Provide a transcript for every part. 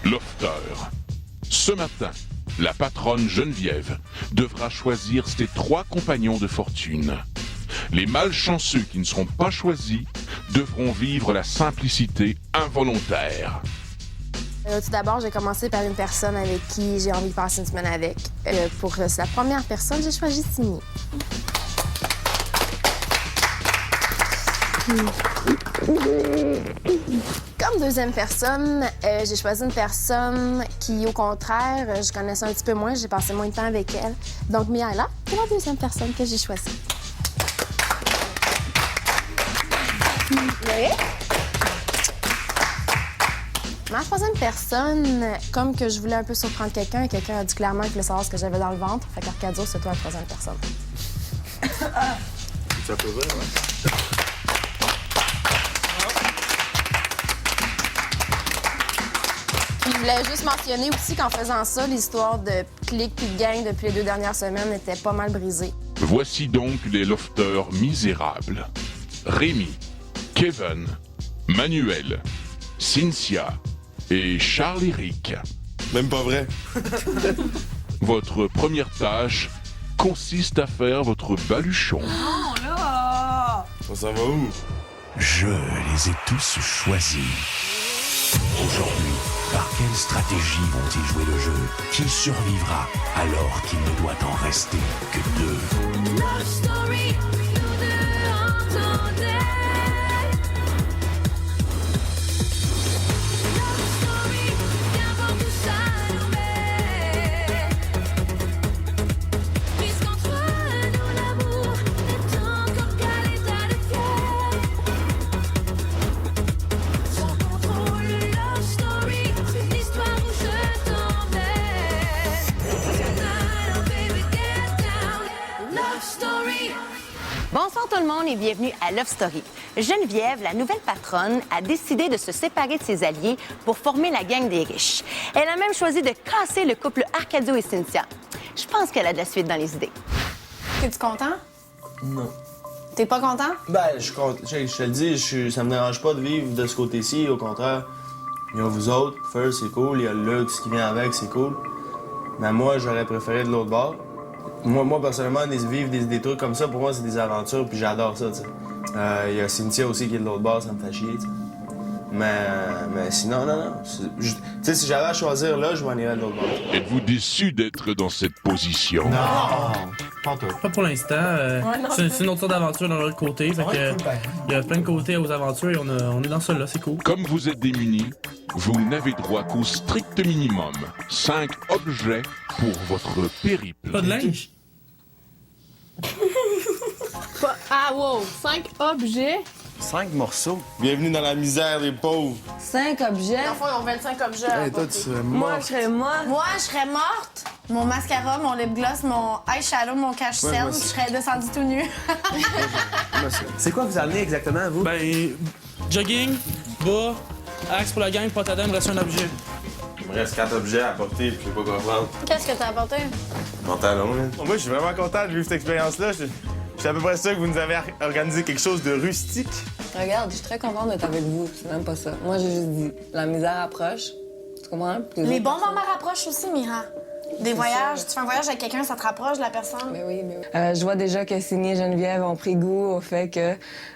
Lofter. Ce matin, la patronne Geneviève devra choisir ses 3 compagnons de fortune. Les malchanceux qui ne seront pas choisis devront vivre la simplicité involontaire. Tout d'abord, j'ai commencé par une personne avec qui j'ai envie de passer une semaine avec. Pour la première personne, j'ai choisi Simi. Comme deuxième personne, j'ai choisi une personne qui, au contraire, je connaissais un petit peu moins, j'ai passé moins de temps avec elle. Donc, Miaela, c'est la deuxième personne que j'ai choisie. Oui. Ma troisième personne, comme que je voulais un peu surprendre quelqu'un a dit clairement qu'il voulait savoir ce que j'avais dans le ventre. Fait qu'Arcadio, c'est toi la troisième personne. Ça peut vrai, ouais. Puis je voulais juste mentionner aussi qu'en faisant ça, l'histoire de clique puis de gang depuis les 2 dernières semaines était pas mal brisée. Voici donc les lofters misérables. Rémi, Kevin, Manuel, Cynthia et Charles-Éric. Même pas vrai. Votre première tâche consiste à faire votre baluchon. Oh là! On s'en va où? Je les ai tous choisis. Aujourd'hui, par quelle stratégie vont-ils jouer le jeu? Qui survivra alors qu'il ne doit en rester que 2? Love story, nous deux entendez. Love story, viens voir tout ça nous met. Puisqu'entre nous l'amour est encore qu'à l'état de fièvre. Sans contrôle, love story, c'est l'histoire où je t'emmène. Tonight, oh baby, get down. Love story. Bonsoir tout le monde et bienvenue à Love Story. Geneviève, la nouvelle patronne, a décidé de se séparer de ses alliés pour former la gang des riches. Elle a même choisi de casser le couple Arcadio et Cynthia. Je pense qu'elle a de la suite dans les idées. Es-tu content? Non. T'es pas content? Ben, je te le dis, ça me dérange pas de vivre de ce côté-ci. Au contraire, il y a vous autres, First, c'est cool. Il y a le luxe qui vient avec, c'est cool. Mais moi, j'aurais préféré de l'autre bord. Moi personnellement, vivre des trucs comme ça, pour moi, c'est des aventures, puis j'adore ça, tu sais. Il y a Cynthia aussi qui est de l'autre bord, ça me fait chier, tu sais. Mais sinon, non. Tu sais, si j'avais à choisir là, je m'en irais de l'autre bord. Êtes-vous déçu d'être dans cette position? Pas pour l'instant. C'est une autre sorte d'aventure dans l'autre côté. Fait que, il y a plein de côtés aux aventures et on est dans ça là, c'est cool. Comme vous êtes démunis, vous n'avez droit qu'au strict minimum 5 objets pour votre périple. Pas de linge? Ah wow, 5 objets. 5 morceaux. Bienvenue dans la misère des pauvres. 5 objets. Enfant, ils ont 25 objets à Hey, toi, tu apporter. serais Moi, mort. je serais morte. Moi, je serais morte. Mon mascara, mon lip gloss, mon eyeshadow, mon cache-cerne, Ouais, moi je aussi. serais descendue tout nu. C'est quoi vous amenez exactement, vous? Ben, jogging, bas, axe pour la gang, potadem, reste un objet. Il me reste 4 objets à apporter, puis je sais pas quoi prendre. Qu'est-ce que t'as apporté? Mon talon, là. Moi, je suis vraiment content de vivre cette expérience-là. C'est à peu près ça que vous nous avez organisé quelque chose de rustique. Regarde, je suis très contente d'être avec vous. C'est même pas ça. Moi, j'ai juste dit, la misère approche. Tu comprends? Puis Les autres bons personnes- moments rapprochent aussi, Mira. Des voyages, tu fais un voyage avec quelqu'un, ça te rapproche de la personne. Mais oui. Je vois déjà que Signy et Geneviève ont pris goût au fait que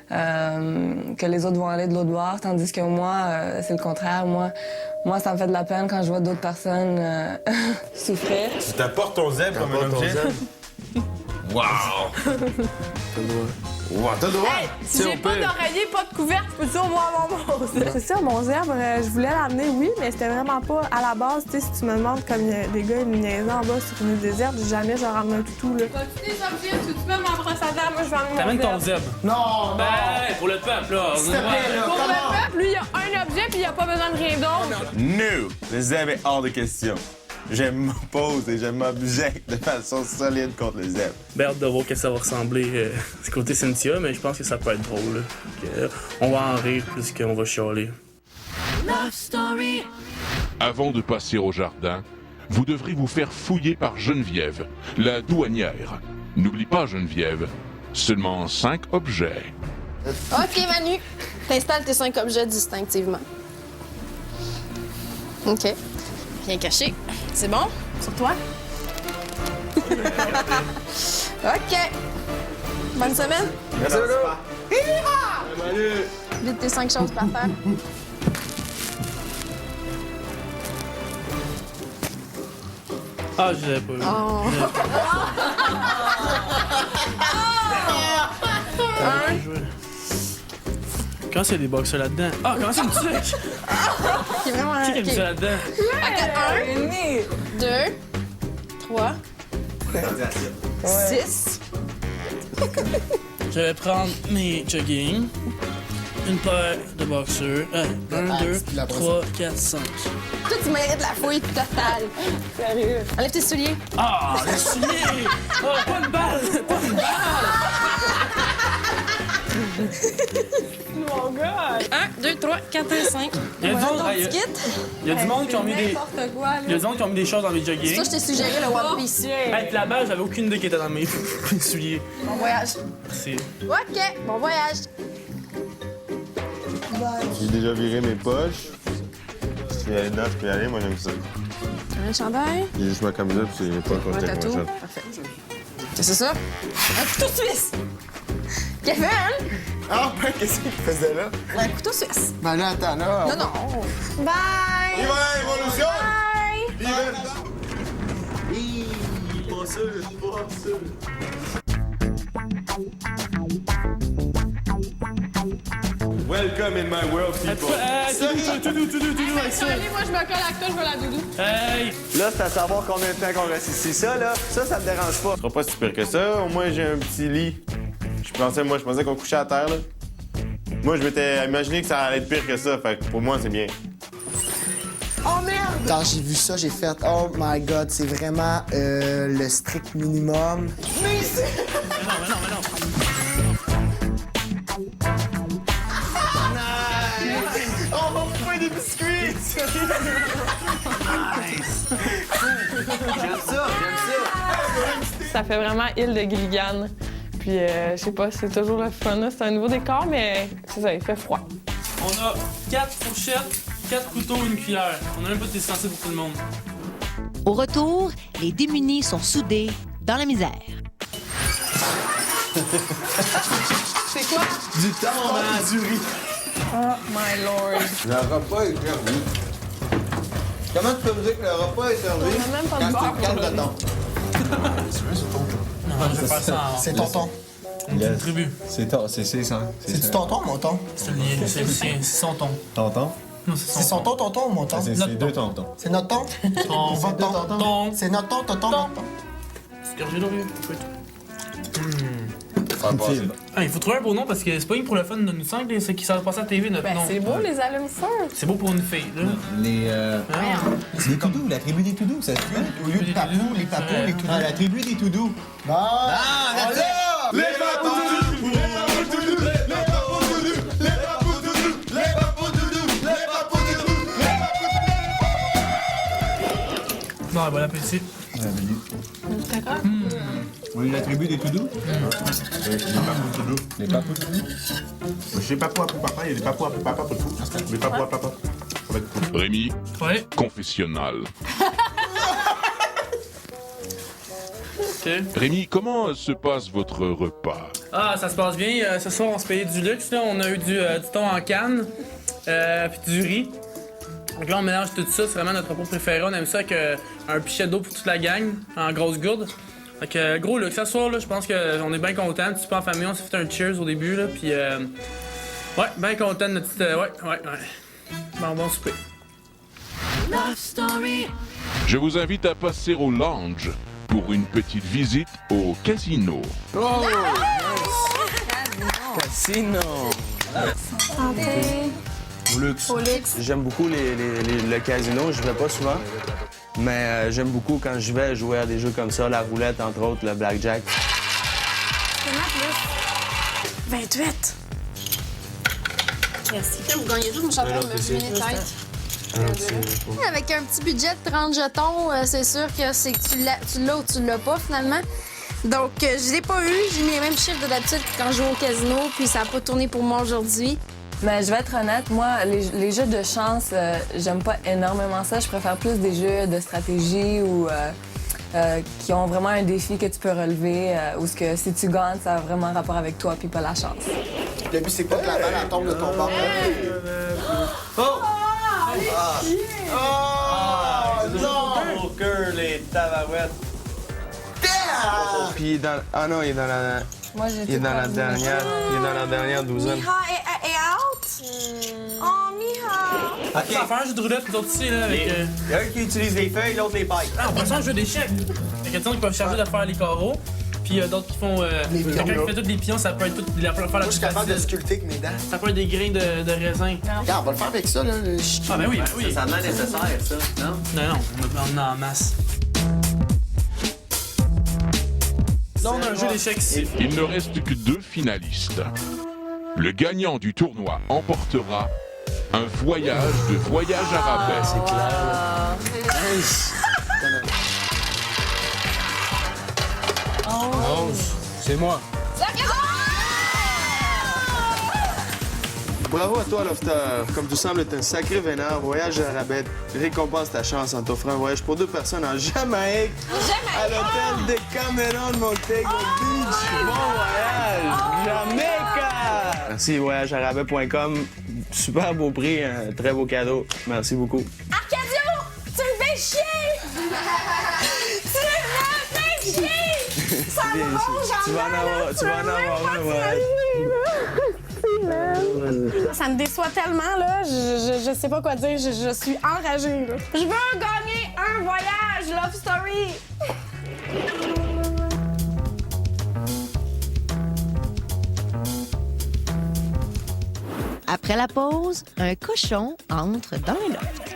les autres vont aller de l'autre bord, tandis que moi, c'est le contraire. Moi, ça me fait de la peine quand je vois d'autres personnes souffrir. Tu t'apportes ton zèbre comme un objet. Wow! T'as le droit. Wow, t'as le droit! Si j'ai pas d'oreiller, pas de couverte, peux-tu au moins avoir mon zèbre? C'est ça, mon zèbre, je voulais l'amener, oui, mais c'était vraiment pas à la base. Tu sais, si tu me demandes comme les gars, ils me niaisaient en bas sur une île déserte, jamais je ramène un toutou, là. As-tu des objets? Tu mets ma brosse à dents? Moi, je vais amener mon T'amènes ton zèbre. zèbre. Non! Ben, pour le peuple, là. S'il te plaît, là, Pour comment? le peuple, lui, il y a un objet puis il a pas besoin de rien d'autre. No! Le zèbre est hors de question. Je m'oppose et je m'objecte de façon solide contre le zèbre. Ben, hâte de voir que ça va ressembler du côté Cynthia, mais je pense que ça peut être drôle. Là. On va en rire plus qu'on va chialer. Love story. Avant de passer au jardin, vous devrez vous faire fouiller par Geneviève, la douanière. N'oublie pas, Geneviève, seulement 5 objets. OK, Manu. T'installes tes 5 objets distinctivement. OK. Bien caché. C'est bon? Sur toi? OK. Bonne semaine. Merci, Vite tes 5 choses par terre. Ah, je l'avais pas vu. Oh. Je l'avais pas vu. Comment c'est des boxeurs là-dedans? Ah, comment c'est une tuque? C'est vraiment... Qui a mis ça là-dedans? OK, 1, 2, 3, 6. Je vais prendre mes jogging, une paire de boxeurs. 1, 2, 3, 4, 5. Toi, tu mérites la fouille totale. Sérieux. Enlève tes souliers. Ah, les souliers! Oh, pas une balle! Pas une balle! Mon gars! 1, 2, 3, 4, 5. Il y a du monde, il y a du monde qui ont mis des... N'importe quoi, là. Il y a du monde qui ont mis des choses dans mes C'est jogging. toi, je t'ai suggéré le One Piece. Hey, puis la balle, j'avais aucune idée qu'elle était dans mes mes souliers. Bon voyage. C'est... OK, bon voyage. J'ai déjà viré mes poches. Si elle est dedans, je peux y aller, moi j'aime ça. Un chandail. J'ai juste ma camisole, puis c'est pas le Un contact tatou. machin. Parfait. C'est ça? Un couteau suisse. Kevin! Ah, ben, qu'est-ce qu'il faisait là? Un couteau suisse. Ben là, attends, là. Non, non. Bye! Vive l'évolution! Bye! Vive! Pas sûr, pas sûr. Welcome in my world, people. Tout doux, avec ça. Allez, moi, je me colle avec toi, je veux la doudou. Hey! Là, c'est à savoir combien de temps qu'on reste ici. Ça, là, ça me dérange pas. Ce sera pas si pire que ça. Au moins, j'ai un petit lit. Je pensais qu'on couchait à terre, là. Moi, je m'étais imaginé que ça allait être pire que ça. Fait que pour moi, c'est bien. Oh merde! Quand j'ai vu ça, j'ai fait oh my god, c'est vraiment le strict minimum. Mais non. On va faire des biscuits! J'aime ça. Ça fait vraiment île de Gilligan. Puis, je sais pas, c'est toujours le fun. là. C'est un nouveau décor, mais c'est ça, il fait froid. On a 4 fourchettes, 4 couteaux, une cuillère. On a même pas de distancié pour tout le monde. Au retour, les démunis sont soudés dans la misère. C'est quoi? Du temps, du riz. Oh my lord. Le repas est servi. Comment tu peux me dire que le repas est servi? On a même pas de quand beurre, c'est une canne de thon? Non, je vais faire ça en... C'est tonton. Une tribu. C'est ça. C'est du tonton, mon ton? C'est le lien, c'est le sien, c'est son ton. Tonton? Non, C'est son ton, tonton ou mon ton? Notre deux tontons. C'est notre ton? ton. Votre ton? Ton. C'est notre ton, tonton, Ton. tonton. C'est gorgé d'orieux, faut être. Ah, il faut trouver un beau nom parce que c'est pas une pour le fun de nous cinq, c'est qui savent passer à la TV, notre Ben, nom. c'est beau, les allumes-feu. C'est beau pour une fille, là. C'est les toudous, la tribu des toudous, ça se fait. Au lieu de papous, les papous, les toudous. Ah, la tribu des toudous. Bon. Ah, Les papous doudous! Les papous doudous! Les papous doudous! Les papous doudous! Les papous doudous! Les papous doudous! Les papous Bon, bon appétit. D'accord? Oui, la tribu des toudous? Les papous doudous. Les papous doudous? Chez papou à papa, il y a des papous à papa pour tout. Les papous à papa. Ça va être cool. Rémi, Ouais. confessionnal. OK. Rémi, comment se passe votre repas? Ah, ça se passe bien. Ce soir, on se payait du luxe, là. On a eu du thon en canne, puis du riz. Donc là, on mélange tout ça. C'est vraiment notre repas préféré. On aime ça avec un pichet d'eau pour toute la gang, en grosse gourde. Fait que gros luxe. Ce soir, là, je pense qu'on est bien contents. Tu pas en famille, on s'est fait un cheers au début, là. Puis, ouais, bien content de notre petite. Ouais. Bon souper. Je vous invite à passer au lounge pour une petite visite au casino. Oh! Casino! Au luxe. Au luxe. J'aime beaucoup le casino, je vais pas souvent. Mais j'aime beaucoup quand je vais jouer à des jeux comme ça, la roulette, entre autres, le blackjack. Comment plus? 28. Merci. Vous gagnez tout, je me suis en train de me fumer les têtes. Avec un petit budget de 30 jetons, c'est sûr que c'est que tu l'as ou tu l'as pas finalement. Donc, je l'ai pas eu. J'ai mis les mêmes chiffres de d'habitude que quand je joue au casino, puis ça n'a pas tourné pour moi aujourd'hui. Mais je vais être honnête, moi, les jeux de chance, j'aime pas énormément ça. Je préfère plus des jeux de stratégie ou qui ont vraiment un défi que tu peux relever, où ce que si tu gagnes, ça a vraiment rapport avec toi puis pas la chance. Le but, c'est pas que la balle elle tombe de ton bord. Non! Au cœur, les tabarouettes. Puis il est dans... Ah non, il est dans la... Moi, j'ai Il est dans la dernière... Il est dans la dernière douzaine. Miha est out. Oh, Miha. On va faire un jeu de roulette, nous autres ici, là, avec... Il y a un qui utilise les feuilles, l'autre les pailles. Ah, on peut faire un jeu d'échecs. Il y a quelqu'un qui peut charger de faire les carreaux. Puis d'autres qui font... Les pions, quelqu'un là. qui fait tous les pions, ça peut être tout... faire la Moi, je plus suis capable de facile. sculpter avec mes dents. Ça peut être des grains de raisin. Regarde, on va le faire avec ça, là. Ah, ben oui, ben oui. Ça m'est nécessaire, ça, non? Non, on en a en masse. Là, on a un jeu d'échecs ici. Il ne reste que 2 finalistes. Le gagnant du tournoi emportera un voyage de voyage à rabais. C'est clair. C'est moi. Bravo à toi, Lofter. Comme tu sembles être un sacré vénard, voyage à rabais récompense ta chance en t'offrant un voyage pour 2 personnes en Jamaïque. À l'hôtel de Cameron Montego Beach. Bon voyage! Jamaica! Merci, voyagearabais.com. Super beau prix, un très beau cadeau. Merci beaucoup. Arcadio, tu me fais chier. Tu me fais chier. Ça me ronge en Tu vas en avoir un, ouais. Ça me déçoit tellement, là. Je sais pas quoi dire. Je suis enragée, là. Je veux gagner un voyage, Love Story. Après la pause, un cochon entre dans le loft.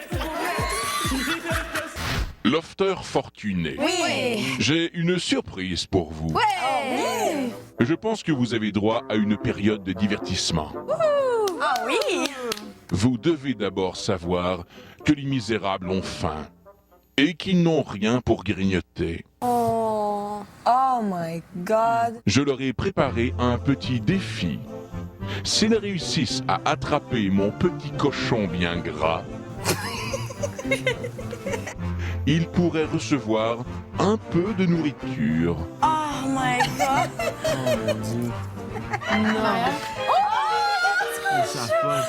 Lofter fortuné. Oui. J'ai une surprise pour vous. Ouais. Je pense que vous avez droit à une période de divertissement. Ah oui. Vous devez d'abord savoir que les misérables ont faim et qu'ils n'ont rien pour grignoter. Oh my God! Je leur ai préparé un petit défi. S'ils réussissent à attraper mon petit cochon bien gras, ils pourraient recevoir un peu de nourriture. Oh my God.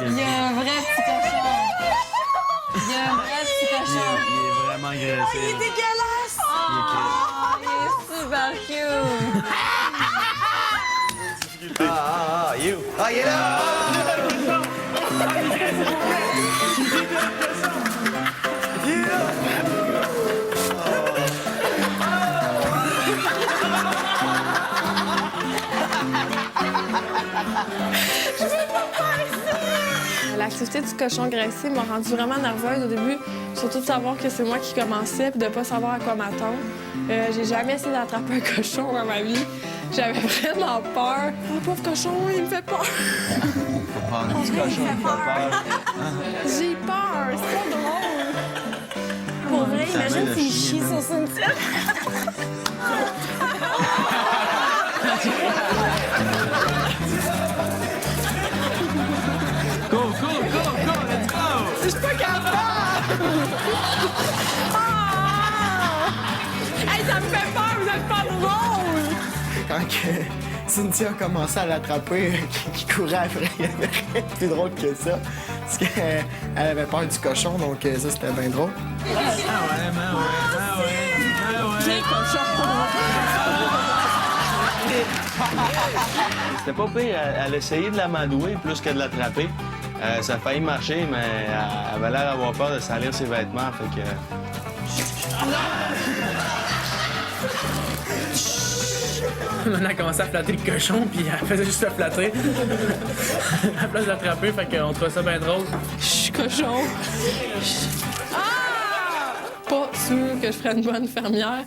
Il y a un vrai petit cochon! Il y a un vrai petit cochon! Il est vraiment graissé. Il est dégueulasse. Oh, il est super cute! You! Ah, il est là! L'activité du cochon graissé m'a rendue vraiment nerveuse au début, surtout de savoir que c'est moi qui commençais puis de pas savoir à quoi m'attendre. J'ai jamais essayé d'attraper un cochon dans ma vie. J'avais vraiment peur. Oh, pauvre cochon, il me fait peur. Faut prendre un petit cochon qui fait peur. J'ai peur, c'est pas drôle. Pour vrai, imagine s'il chie sur Cynthia. Go, let's go! Je suis pas capable! Ah! Hey, ça me fait peur, vous êtes pas drôle! Quand que Cynthia a commencé à l'attraper, qui courait après, il y avait rien de plus drôle que ça. Parce qu'elle avait peur du cochon, donc ça, c'était bien drôle. J'ai cochon! C'était pas pire. Elle essayait de l'amadouer plus que de l'attraper. Ça a failli marcher, mais elle avait l'air d'avoir peur de salir ses vêtements, fait que... Maintenant, elle a commencé à flatter le cochon, puis elle faisait juste le flatter. À la place de l'attraper, fait qu'on trouve ça bien drôle. Chut, cochon! Ah! Pas sûr que je ferais une bonne fermière.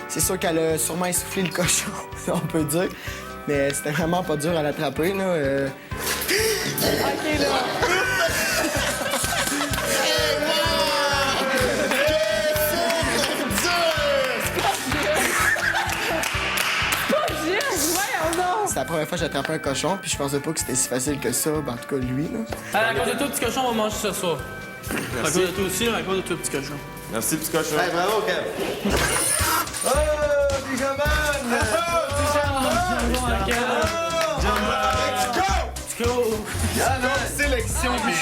C'est sûr qu'elle a sûrement essoufflé le cochon, on peut dire. Mais c'était vraiment pas dur à l'attraper, là. OK, là. la première fois que j'ai attrapé un cochon, puis je pensais pas que c'était si facile que ça, ben, en tout cas lui. Là. À cause de toi, petit cochon, on va manger ce soir. À cause de toi aussi, à cause de toi, petit cochon. Merci, petit cochon. Hey, bravo, Kev! Oh, du jambon! Let's go! Sélection, Oh my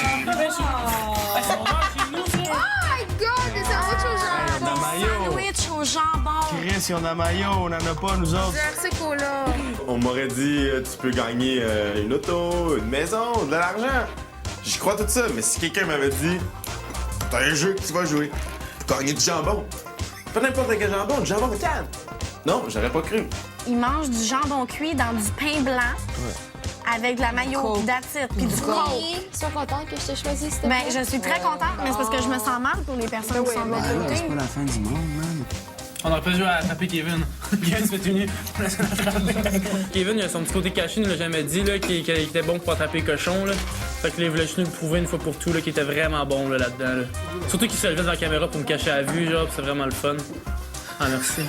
god, des sandwichs au jambon! Sandwich au jambon. Chris, si on a maillot, on en a pas, nous autres. C'est cool là. On m'aurait dit, tu peux gagner une auto, une maison, de l'argent. J'y crois tout ça, mais si quelqu'un m'avait dit, t'as un jeu que tu vas jouer, gagner du jambon. Pas n'importe quel jambon, du jambon de canne. Non, j'aurais pas cru. Il mange du jambon cuit dans du pain blanc. Avec de la mayo, puis that's it, puis du coke. Sois contente que je t'ai choisi, c'était Ben, je suis très contente, mais c'est parce que je me sens mal pour les personnes qui sont de l'autre côté. C'est pas la fin du monde, man. On aurait pas joué à attraper Kevin. Kevin se fait unir. Kevin, il a son petit côté caché, il nous l'a jamais dit, là, qu'il était bon pour attraper les cochons. Là. Fait que là, il voulait juste nous le prouver une fois pour tout, là, qu'il était vraiment bon là, là-dedans. Là. Surtout qu'il se levait dans la caméra pour me cacher à la vue, genre, pis c'est vraiment le fun. Ah, merci.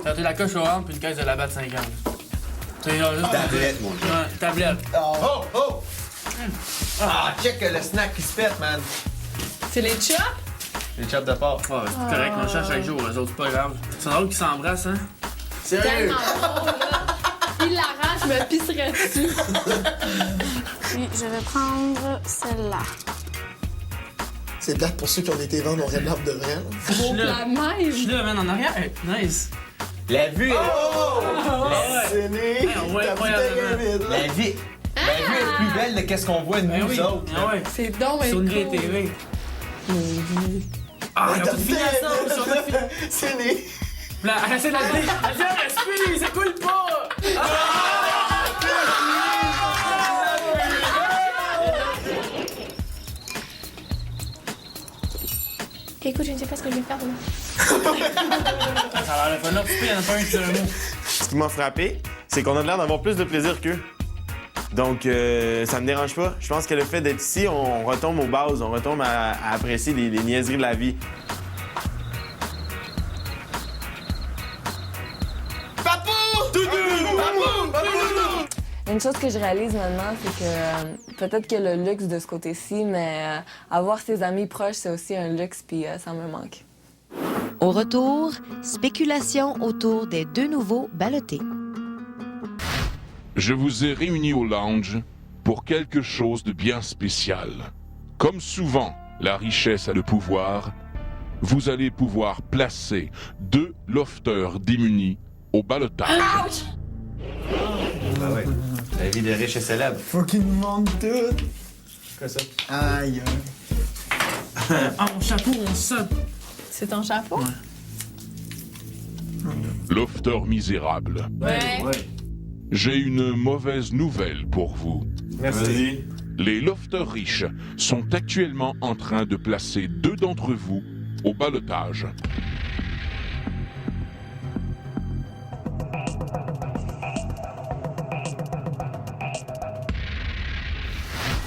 Ça a été la coche orange puis une caisse de la batte 50. C'est genre juste... Tablette, mon gars. Ouais, tablette. Oh, oh! Ah, check le snack qui se pète, man. C'est les chops? Les chops de porc. Ouais, c'est correct, on change chaque jour, eux autres, c'est pas grave. C'est drôle qu'ils s'embrassent, hein? Sérieux? Il l'arrache, je me pisserais dessus. Puis, je vais prendre celle-là. C'est plate pour ceux qui ont été vendre au Red Lab de vrai. Je suis là. La Je suis neige. là, man, en arrière. Hey, nice. La vue! C'est né! Ouais, La vie! La vue est plus belle de qu'est-ce qu'on voit de Ben nous oui. autres. Ah ouais. C'est donc Sur une grille cool. TV. Ah, ils ont tout fini ensemble, ils ont tout fini. C'est né! Là, elle essaie de la dire. Elle dit, ah, respire, ça coule pas! Ok, écoute, je ne sais pas ce que je vais faire demain. Ça a l'air fun, là, il y en a pas un qui dit un mot. Ce qui m'a frappé, c'est qu'on a l'air d'avoir plus de plaisir qu'eux. Donc, ça me dérange pas. Je pense que le fait d'être ici, on retombe aux bases, on retombe à apprécier les niaiseries de la vie. Une chose que je réalise maintenant, c'est que peut-être que le luxe de ce côté-ci, mais avoir ses amis proches, c'est aussi un luxe, puis ça me manque. Au retour, spéculation autour des deux nouveaux ballottés. Je vous ai réunis au lounge pour quelque chose de bien spécial. Comme souvent, la richesse a le pouvoir. Vous allez pouvoir placer 2 lofters démunis au ballottage. Ah ouais. La vie des riches et célèbres. Faut qu'ils nous montrent tout! Quoi ça? Aïe! Ah, mon chapeau, on sent. C'est ton chapeau? Lofter misérable. Ouais. J'ai une mauvaise nouvelle pour vous. Merci. Les lofters riches sont actuellement en train de placer 2 d'entre vous au ballottage.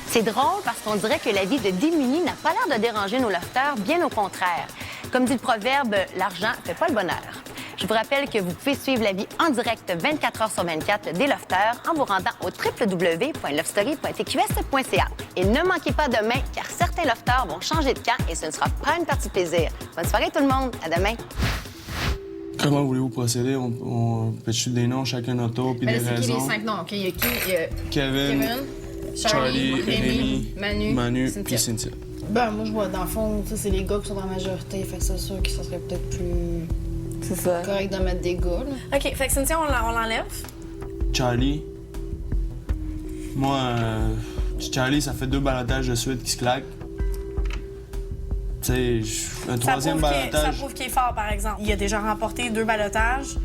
C'est drôle parce qu'on dirait que la vie de démunis n'a pas l'air de déranger nos lofters, bien au contraire. Comme dit le proverbe, l'argent fait pas le bonheur. Je vous rappelle que vous pouvez suivre la vie en direct 24 heures sur 24 des lofters en vous rendant au www.loftstory.tqs.ca. Et ne manquez pas demain, car certains lofters vont changer de camp et ce ne sera pas une partie de plaisir. Bonne soirée tout le monde, à demain. Comment voulez-vous procéder? On peut-tu des noms, chacun notre tour, puis des C'est qui les raisons? 5 noms? OK, il y a qui? Il y a Kevin, Charlie, Rémi, Manu, Cynthia. puis Cynthia. Ben, moi, je vois, dans le fond, ça, c'est les gars qui sont dans la majorité. Fait que c'est sûr que ça serait peut-être plus C'est ça. correct de mettre des gars, là. OK, fait que Cynthia, on l'enlève. Charlie. Moi, Charlie, ça fait 2 ballottages de suite qui se claquent. Tu sais, un troisième Ça ballottage. prouve qu'il est fort, par exemple. Il a déjà remporté 2 ballottages.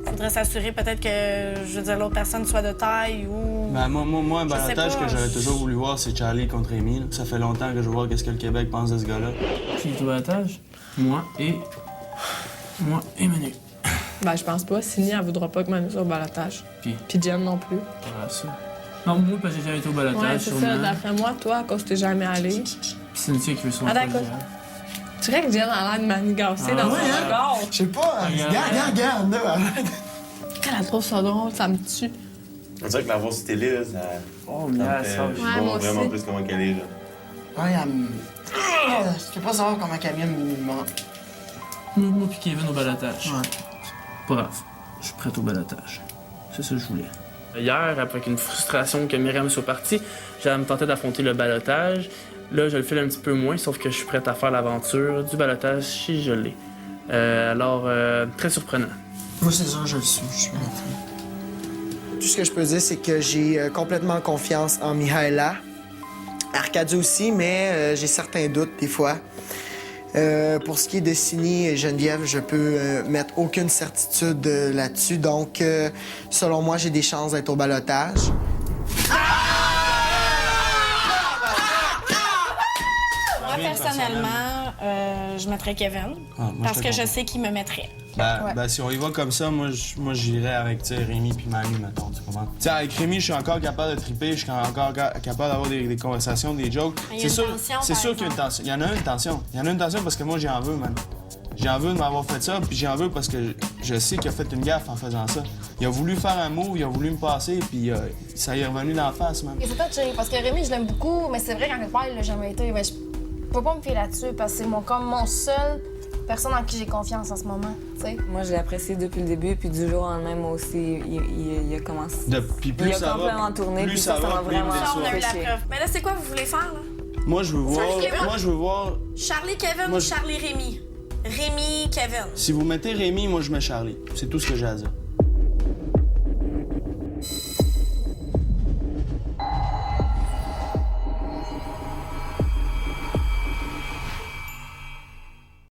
Faudrait s'assurer peut-être que, je veux dire, l'autre personne soit de taille ou... Ben, moi, un Je sais ballottage pas, que j'aurais je- toujours voulu voir, c'est Charlie contre Rémi. Là. Ça fait longtemps que je veux voir qu'est-ce que le Québec pense de ce gars-là. Qui est au ballottage? Moi et Manu. Ben, je pense pas. Signy, elle voudra pas que Manu soit au balotage. Qui? Puis Jen non plus. Ah, ça. Non, moi, parce que j'ai jamais été au ballottage, Ouais, c'est ça. sûrement. D'après moi, toi, à cause que t'es jamais allé. Puis Cynthia qui veut son Ah, d'accord. Tu dirais que Jen a l'air de manigancer Ah, dans ouais, son hein? corps. Je sais pas, Regarde. regarde, là. Elle trouve ça drôle, ça me tue. On dirait que la voix c'était là, ça. Oh, ça me yes, fait- ça, je ouais, vois moi vraiment aussi. plus comment qu'elle est, là. Ouais, elle me... Je peux pas savoir comment Camille me manque. Moi puis Kevin au balotage. Ouais. Pas grave, je suis prête au balotage. C'est ça que je voulais. Hier, après une frustration que Myriam soit partie, j'allais me tenter d'affronter le balotage. Là, je le file un petit peu moins, sauf que je suis prête à faire l'aventure du balotage si je l'ai. Alors, très surprenant. Moi, c'est sûr, je le suis. Je suis rentré. Tout ce que je peux dire, c'est que j'ai complètement confiance en Mihaela. Arcadio aussi, mais j'ai certains doutes des fois. Pour ce qui est de Sini et Geneviève, je peux mettre aucune certitude là-dessus. Donc, selon moi, j'ai des chances d'être au balotage. Moi, personnellement, je mettrais Kevin. Parce que je sais qu'il me mettrait. Ben, si on y va comme ça, moi j'irais avec Rémi puis Manu, mettons, tu comprends? Tu sais, avec Rémi, je suis encore capable de triper, je suis encore capable d'avoir des conversations, des jokes. Il y a une tension, c'est par sûr qu'il y a une tension. Il y en a une tension. Il y en a une tension parce que moi, j'en veux, man. J'en veux de m'avoir fait ça, puis j'en veux parce que je sais qu'il a fait une gaffe en faisant ça. Il a voulu faire un move, il a voulu me passer, puis ça y est revenu d'en face, man. Et c'est touché, parce que Rémi, je l'aime beaucoup, mais c'est vrai qu'en quelque part, il l'a jamais été. Mais je peux pas me fier là-dessus, parce que c'est comme mon seul personne en qui j'ai confiance en ce moment, tu sais. Moi, je l'ai apprécié depuis le début, puis du jour au lendemain, moi aussi, il a commencé. Puis plus il a ça complètement va, tourné, plus puis ça ça m'a va, plus il me vraiment Ça, on a eu la touché. preuve. Mais là, c'est quoi vous voulez faire, là? Moi, je veux voir... Charlie, Kevin Moi, ou je- Charlie, Rémi? Rémi, Kevin. Si vous mettez Rémi, moi, je mets Charlie. C'est tout ce que j'ai à dire.